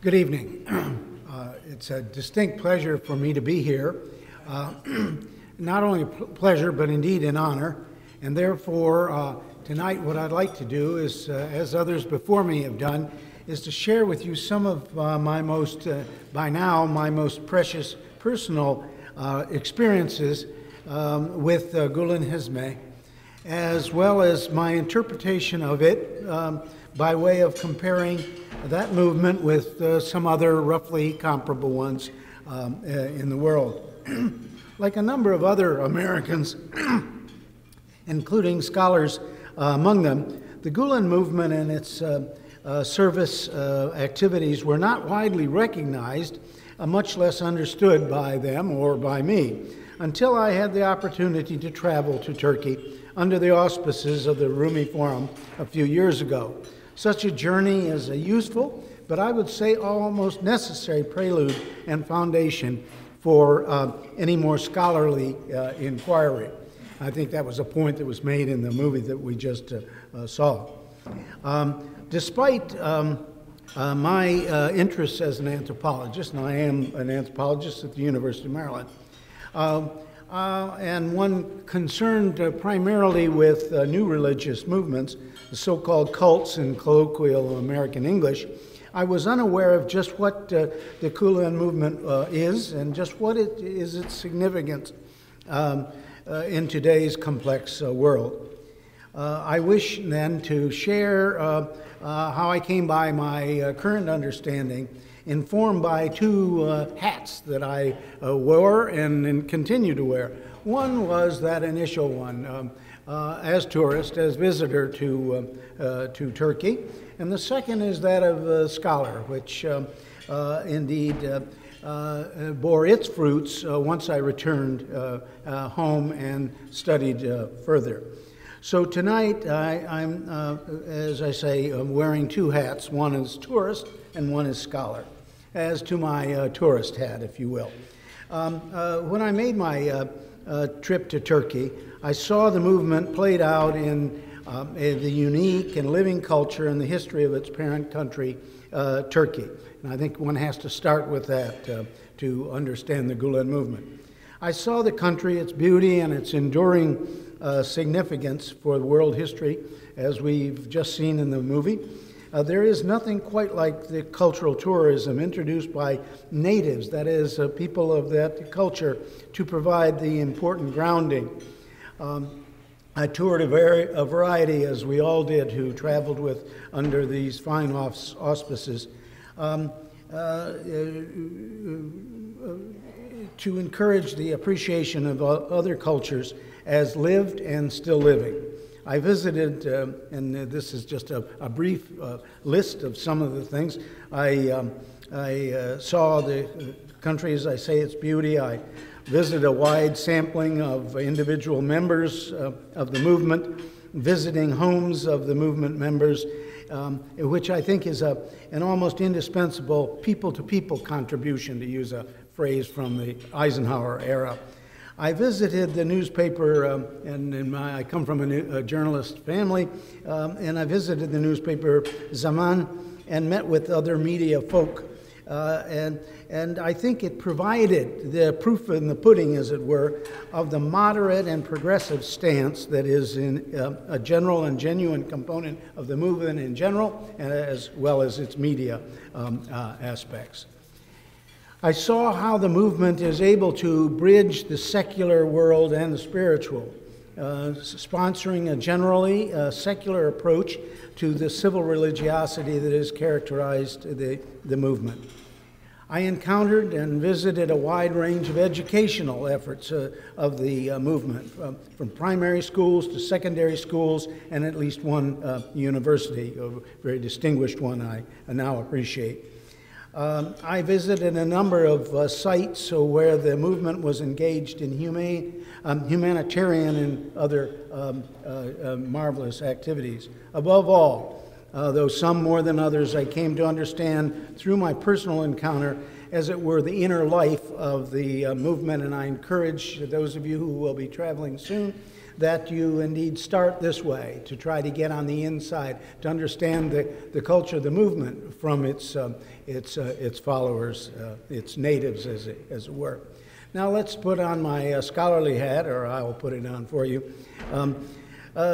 Good evening. It's a distinct pleasure for me to be here. Not only a pleasure, but indeed an honor. And therefore, tonight what I'd like to do is, as others before me have done, is to share with you some of my most precious personal experiences with Gulen Hizme, as well as my interpretation of it by way of comparing that movement with some other roughly comparable ones in the world. Like a number of other Americans, including scholars among them, the Gulen movement and its service activities were not widely recognized, much less understood by them or by me, until I had the opportunity to travel to Turkey under the auspices of the Rumi Forum a few years ago. Such a journey is a useful, but I would say almost necessary prelude and foundation for any more scholarly inquiry. I think that was a point that was made in the movie that we just saw. Despite my interests as an anthropologist, and I am an anthropologist at the University of Maryland, and one concerned primarily with new religious movements, the so-called cults in colloquial American English, I was unaware of just what the Gulen movement is and just what is its significance in today's complex world. I wish then to share how I came by my current understanding, informed by two hats that I wore and continue to wear. One was that initial one, as tourist, as visitor to Turkey, and the second is that of a scholar, which indeed bore its fruits once I returned home and studied further. So tonight, I'm, as I say, I'm wearing two hats. One is tourist and one is scholar, as to my tourist hat, if you will. When I made my trip to Turkey, I saw the movement played out in the unique and living culture and the history of its parent country, Turkey. And I think one has to start with that to understand the Gulen movement. I saw the country, its beauty, and its enduring significance for world history, as we've just seen in the movie. There is nothing quite like the cultural tourism introduced by natives, that is, people of that culture, to provide the important grounding. I toured a variety, as we all did, who traveled with under these fine auspices, to encourage the appreciation of other cultures as lived and still living. I visited, and this is just a brief list of some of the things. I saw the country, as I say, its beauty. I visited a wide sampling of individual members of the movement, visiting homes of the movement members, which I think is an almost indispensable people-to-people contribution, to use a phrase from the Eisenhower era. I visited the newspaper, I come from a journalist family, and I visited the newspaper Zaman and met with other media folk. And I think it provided the proof in the pudding, as it were, of the moderate and progressive stance that is in a general and genuine component of the movement in general, as well as its media aspects. I saw how the movement is able to bridge the secular world and the spiritual, sponsoring a generally secular approach to the civil religiosity that has characterized the movement. I encountered and visited a wide range of educational efforts of the movement, from primary schools to secondary schools, and at least one university, a very distinguished one I now appreciate. I visited a number of sites where the movement was engaged in humanitarian and other marvelous activities. Above all, though some more than others, I came to understand through my personal encounter, as it were, the inner life of the movement, and I encourage those of you who will be traveling soon that you indeed start this way, to try to get on the inside, to understand the culture of the movement from its followers, its natives, as it were. Now let's put on my scholarly hat, or I will put it on for you.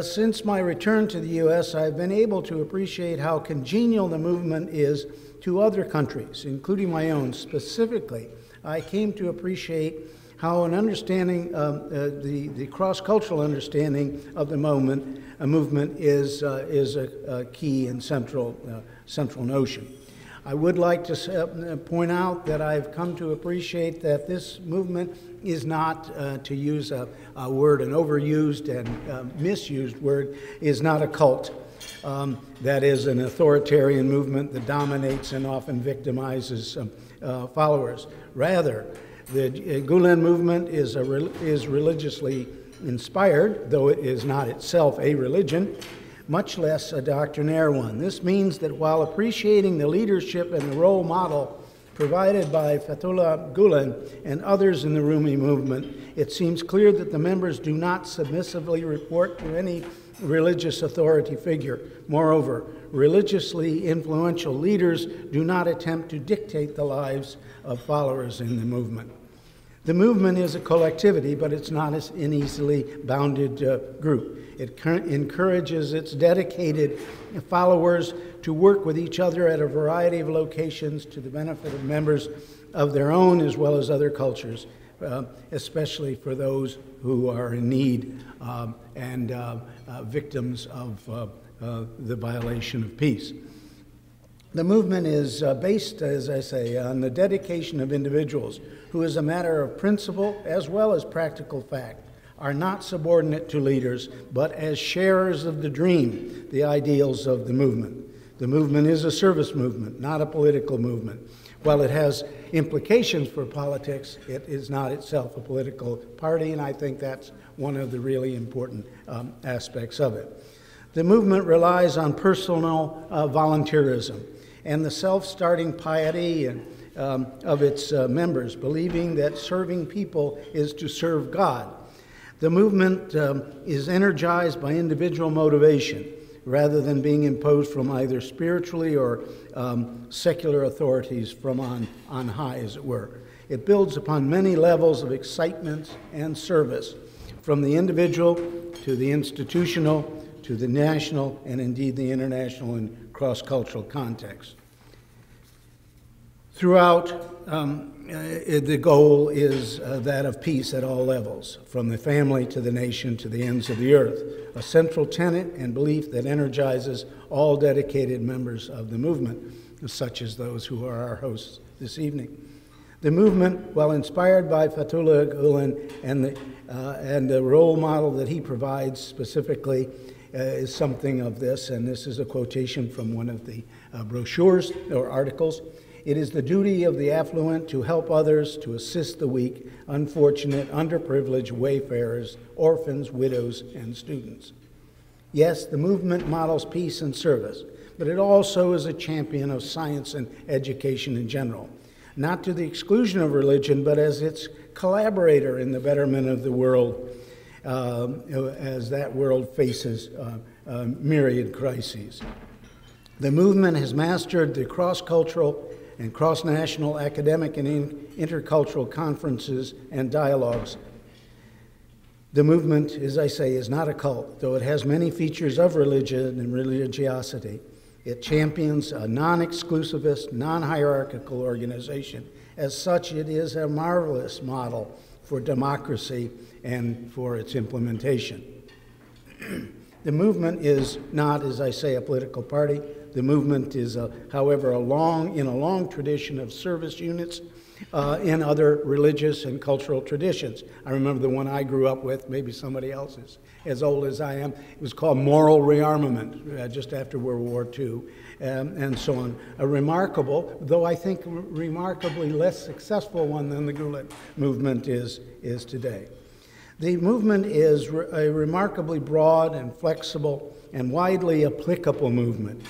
Since my return to the U.S., I've been able to appreciate how congenial the movement is to other countries, including my own. Specifically, I came to appreciate how an understanding, the cross-cultural understanding of the movement is a key and central notion. I would like to point out that I've come to appreciate that this movement is not, to use a word, an overused and misused word, is not a cult. That is an authoritarian movement that dominates and often victimizes followers. Rather, the Gulen movement is religiously inspired, though it is not itself a religion, much less a doctrinaire one. This means that while appreciating the leadership and the role model provided by Fethullah Gulen and others in the Rumi movement, it seems clear that the members do not submissively report to any religious authority figure. Moreover, religiously influential leaders do not attempt to dictate the lives of followers in the movement. The movement is a collectivity, but it's not an easily bounded group. It encourages its dedicated followers to work with each other at a variety of locations to the benefit of members of their own as well as other cultures, especially for those who are in need and victims of the violation of peace. The movement is based, as I say, on the dedication of individuals who, as a matter of principle as well as practical fact, are not subordinate to leaders, but as sharers of the dream, the ideals of the movement. The movement is a service movement, not a political movement. While it has implications for politics, it is not itself a political party, and I think that's one of the really important aspects of it. The movement relies on personal volunteerism and the self-starting piety of its members, believing that serving people is to serve God. The movement is energized by individual motivation rather than being imposed from either spiritually or secular authorities from on high, as it were. It builds upon many levels of excitement and service, from the individual to the institutional to the national and indeed the international and cross-cultural context. Throughout, the goal is that of peace at all levels, from the family to the nation to the ends of the earth, a central tenet and belief that energizes all dedicated members of the movement, such as those who are our hosts this evening. The movement, while inspired by Fethullah Gulen and the role model that he provides specifically, is something of this, and this is a quotation from one of the brochures or articles. It is the duty of the affluent to help others, to assist the weak, unfortunate, underprivileged wayfarers, orphans, widows, and students. Yes, the movement models peace and service, but it also is a champion of science and education in general, not to the exclusion of religion, but as its collaborator in the betterment of the world, as that world faces myriad crises. The movement has mastered the cross-cultural and cross-national academic and intercultural conferences and dialogues. The movement, as I say, is not a cult, though it has many features of religion and religiosity. It champions a non-exclusivist, non-hierarchical organization. As such, it is a marvelous model for democracy and for its implementation. The movement is not, as I say, a political party. The movement is, however, in a long tradition of service units in other religious and cultural traditions. I remember the one I grew up with, maybe somebody else is as old as I am. It was called Moral Rearmament, just after World War II, and so on. A remarkable, though I think remarkably less successful one than the Gulen movement is today. The movement is a remarkably broad and flexible and widely applicable movement.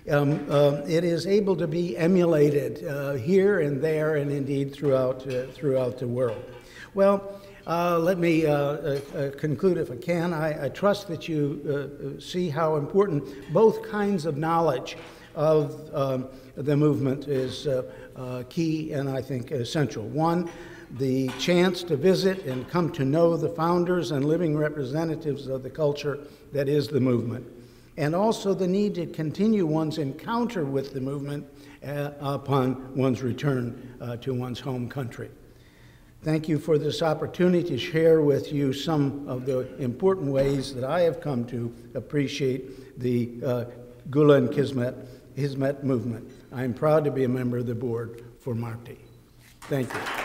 It is able to be emulated here and there and indeed throughout the world. Well, Let me conclude if I can. I trust that you see how important both kinds of knowledge of the movement is key and I think essential. One, the chance to visit and come to know the founders and living representatives of the culture that is the movement, and also the need to continue one's encounter with the movement upon one's return to one's home country. Thank you for this opportunity to share with you some of the important ways that I have come to appreciate the Gula and Hizmet movement. I am proud to be a member of the board for Marti. Thank you.